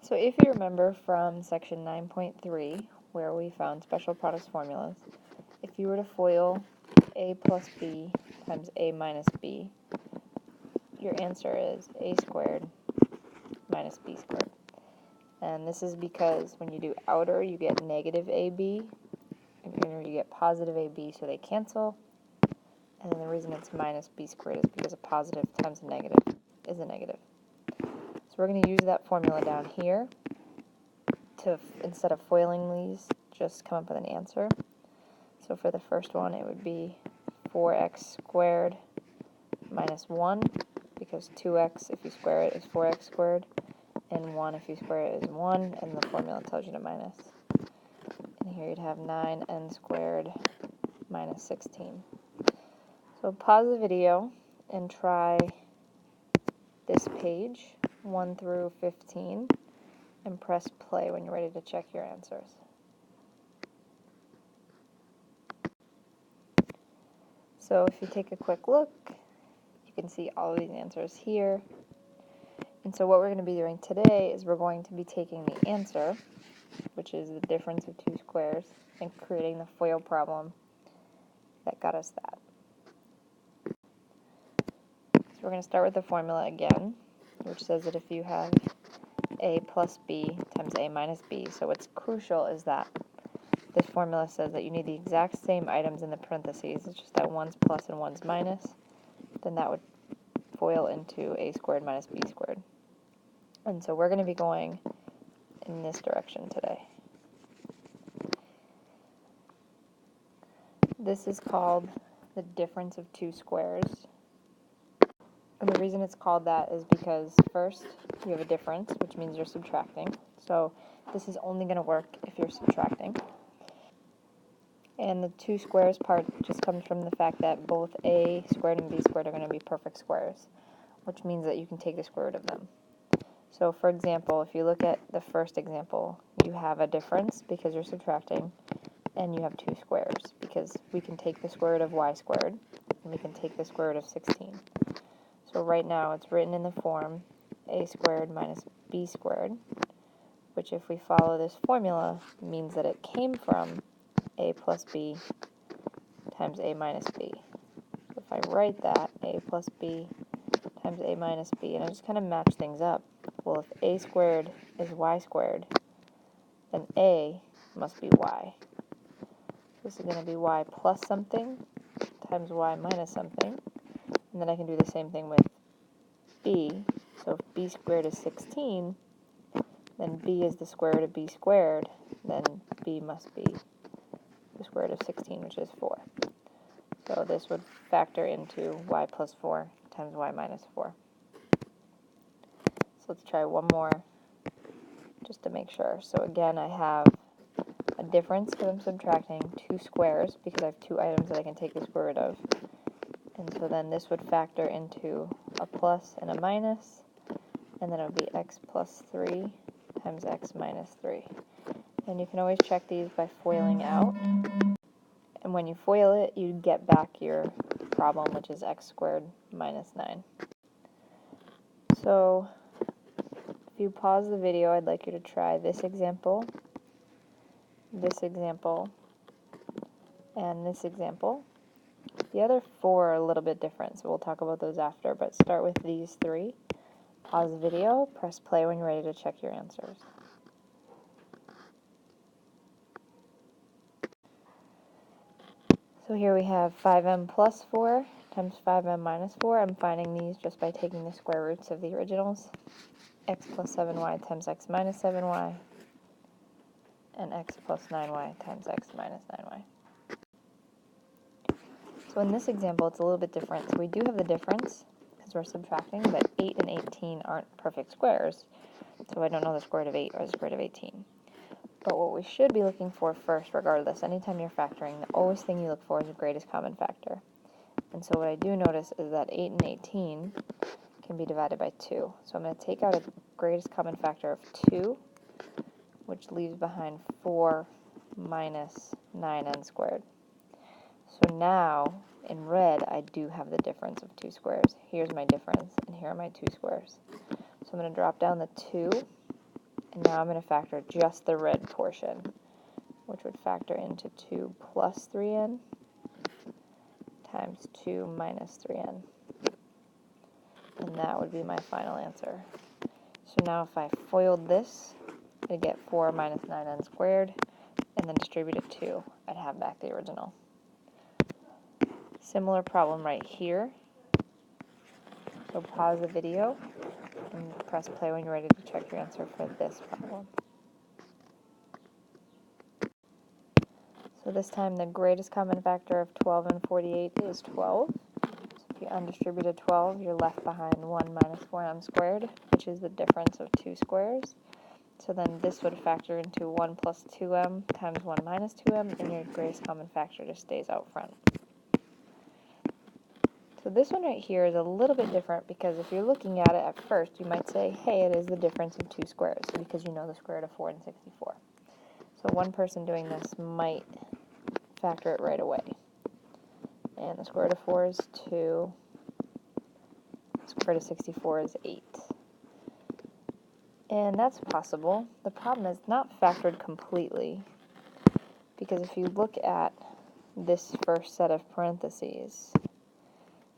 So if you remember from section 9.3, where we found special products formulas, if you were to FOIL a plus b times a minus b, your answer is a squared minus b squared. And this is because when you do outer, you get negative ab, and inner, you get positive ab, so they cancel. And then the reason it's minus b squared is because a positive times a negative is a negative. So we're going to use that formula down here to, instead of foiling these, just come up with an answer. So for the first one, it would be 4x squared minus 1, because 2x, if you square it, is 4x squared, and 1, if you square it, is 1, and the formula tells you to minus. And here you'd have 9n squared minus 16. So pause the video and try this page, 1 through 15, and press play when you're ready to check your answers. So if you take a quick look, you can see all of these answers here. And so what we're going to be doing today is we're going to be taking the answer, which is the difference of two squares, and creating the FOIL problem that got us that. So we're going to start with the formula again, which says that if you have a plus b times a minus b, so what's crucial is that this formula says that you need the exact same items in the parentheses, it's just that one's plus and one's minus, then that would FOIL into a squared minus b squared. And so we're going to be going in this direction today. This is called the difference of two squares. And the reason it's called that is because first, you have a difference, which means you're subtracting. So this is only going to work if you're subtracting. And the two squares part just comes from the fact that both a squared and b squared are going to be perfect squares, which means that you can take the square root of them. So for example, if you look at the first example, you have a difference because you're subtracting, and you have two squares because we can take the square root of y squared, and we can take the square root of 16. So right now it's written in the form a squared minus b squared, which if we follow this formula means that it came from a plus b times a minus b. So if I write that, a plus b times a minus b, and I just kind of match things up, well, if a squared is y squared, then a must be y. This is going to be y plus something times y minus something, and then I can do the same thing with b. So if b squared is 16, then b is the square root of b squared, then b must be the square root of 16, which is 4. So this would factor into y plus 4 times y minus 4. So let's try one more just to make sure. So again, I have a difference because I'm subtracting two squares because I have two items that I can take the square root of. And so then this would factor into a plus and a minus, and then it would be x plus 3 times x minus 3. And you can always check these by FOILing out. And when you FOIL it, you get back your problem, which is x squared minus 9. So if you pause the video, I'd like you to try this example, and this example. The other four are a little bit different, so we'll talk about those after, but start with these three. Pause the video, press play when you're ready to check your answers. So here we have 5m plus 4 times 5m minus 4. I'm finding these just by taking the square roots of the originals. X plus 7y times x minus 7y, and x plus 9y times x minus 9y. So in this example, it's a little bit different. So we do have the difference because we're subtracting, but 8 and 18 aren't perfect squares, so I don't know the square root of 8 or the square root of 18. But what we should be looking for first, regardless, anytime you're factoring, the always thing you look for is the greatest common factor. And so what I do notice is that 8 and 18 can be divided by 2. So I'm going to take out a greatest common factor of 2, which leaves behind 4 minus 9n squared. So now, in red, I do have the difference of two squares. Here's my difference, and here are my two squares. So I'm going to drop down the 2 And now I'm going to factor just the red portion, which would factor into 2 plus 3n times 2 minus 3n. And that would be my final answer. So now if I FOILed this, I'd get 4 minus 9n squared, and then distribute it 2. I'd have back the original. Similar problem right here. So pause the video and press play when you're ready to check your answer for this problem. So this time the greatest common factor of 12 and 48 is 12. So if you undistributed 12, you're left behind 1 minus 4m squared, which is the difference of 2 squares. So then this would factor into 1 plus 2m times 1 minus 2m, and your greatest common factor just stays out front. So this one right here is a little bit different because if you're looking at it at first, you might say, hey, it is the difference of 2 squares, because you know the square root of 4 and 64. So one person doing this might factor it right away. And the square root of 4 is 2. The square root of 64 is 8. And that's possible. The problem is not factored completely, because if you look at this first set of parentheses,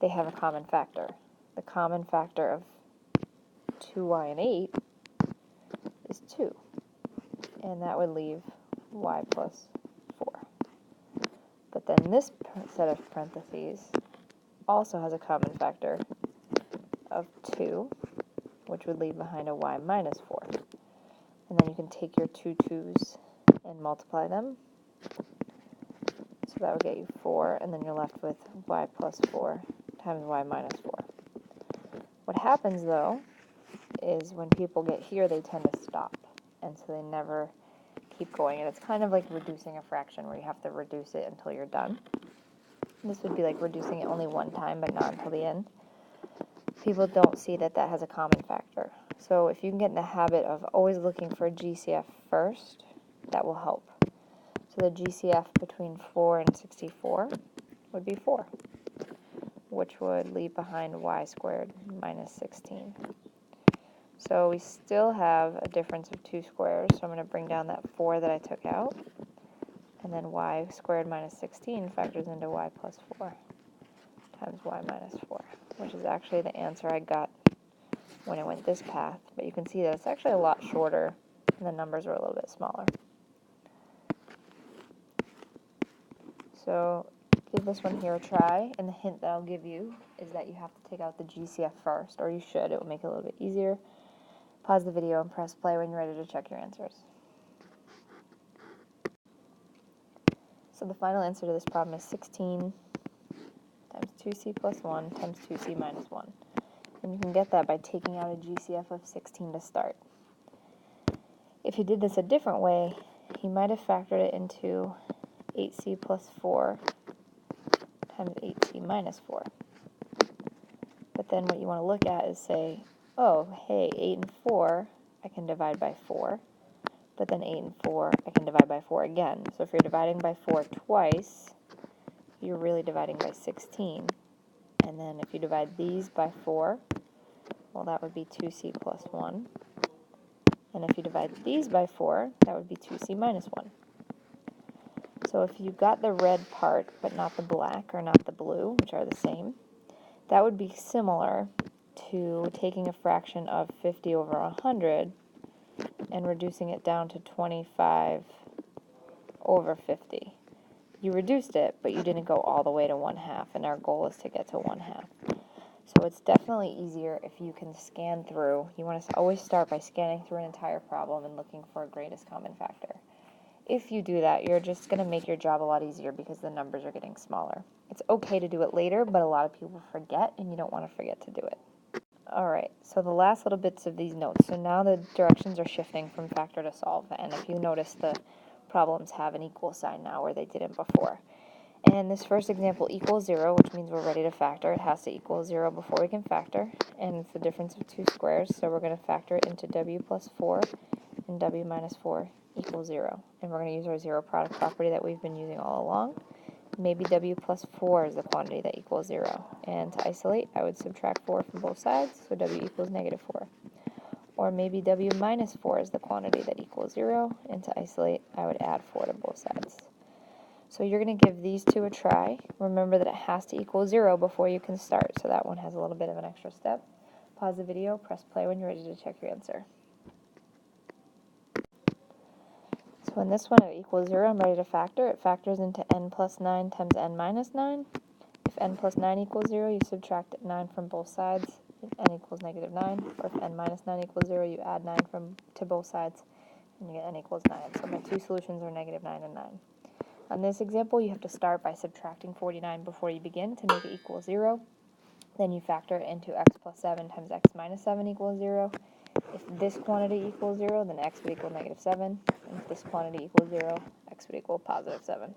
they have a common factor. The common factor of 2y and 8 is 2. And that would leave y plus 4. But then this set of parentheses also has a common factor of 2, which would leave behind a y minus 4. And then you can take your two 2's and multiply them. So that would get you 4, and then you're left with y plus 4 times y minus 4. What happens, though, is when people get here, they tend to stop, and so they never keep going. And it's kind of like reducing a fraction where you have to reduce it until you're done. This would be like reducing it only one time, but not until the end. People don't see that that has a common factor. So if you can get in the habit of always looking for a GCF first, that will help. So the GCF between 4 and 64 would be 4, which would leave behind y squared minus 16. So we still have a difference of 2 squares, so I'm going to bring down that 4 that I took out, and then y squared minus 16 factors into y plus 4 times y minus 4, which is actually the answer I got when I went this path, but you can see that it's actually a lot shorter, and the numbers are a little bit smaller. So give this one here a try, and the hint that I'll give you is that you have to take out the GCF first, or you should. It will make it a little bit easier. Pause the video and press play when you're ready to check your answers. So the final answer to this problem is 16 times 2c plus 1 times 2c minus 1. And you can get that by taking out a GCF of 16 to start. If you did this a different way, you might have factored it into 8c plus 4 times 8c minus 4. But then what you want to look at is say, oh, hey, 8 and 4, I can divide by 4. But then 8 and 4, I can divide by 4 again. So if you're dividing by 4 twice, you're really dividing by 16. And then if you divide these by 4, well, that would be 2c plus 1. And if you divide these by 4, that would be 2c minus 1. So if you got the red part, but not the black or not the blue, which are the same, that would be similar to taking a fraction of 50 over 100 and reducing it down to 25 over 50. You reduced it, but you didn't go all the way to 1/2, and our goal is to get to 1/2. So it's definitely easier if you can scan through. You want to always start by scanning through an entire problem and looking for a greatest common factor. If you do that, you're just going to make your job a lot easier because the numbers are getting smaller. It's okay to do it later, but a lot of people forget, and you don't want to forget to do it. Alright, so the last little bits of these notes. So now the directions are shifting from factor to solve, and if you notice, the problems have an equal sign now where they didn't before. And this first example equals 0, which means we're ready to factor. It has to equal 0 before we can factor, and it's the difference of 2 squares, so we're going to factor it into w plus 4 and w minus 4 equals 0. And we're going to use our zero product property that we've been using all along. Maybe w plus 4 is the quantity that equals 0. And to isolate, I would subtract 4 from both sides, so w equals negative 4. or maybe w minus 4 is the quantity that equals 0, and to isolate, I would add 4 to both sides. So you're going to give these two a try. Remember that it has to equal 0 before you can start, so that one has a little bit of an extra step. Pause the video, press play when you're ready to check your answer. So in this one, it equals 0. I'm ready to factor. It factors into n plus 9 times n minus 9. If n plus 9 equals 0, you subtract 9 from both sides, n equals negative 9. Or if n minus 9 equals 0, you add 9 to both sides, and you get n equals 9. So my two solutions are negative 9 and 9. On this example, you have to start by subtracting 49 before you begin to make it equal 0. Then you factor it into x plus 7 times x minus 7 equals 0. If this quantity equals 0, then x would equal negative 7. And if this quantity equals 0, x would equal positive 7.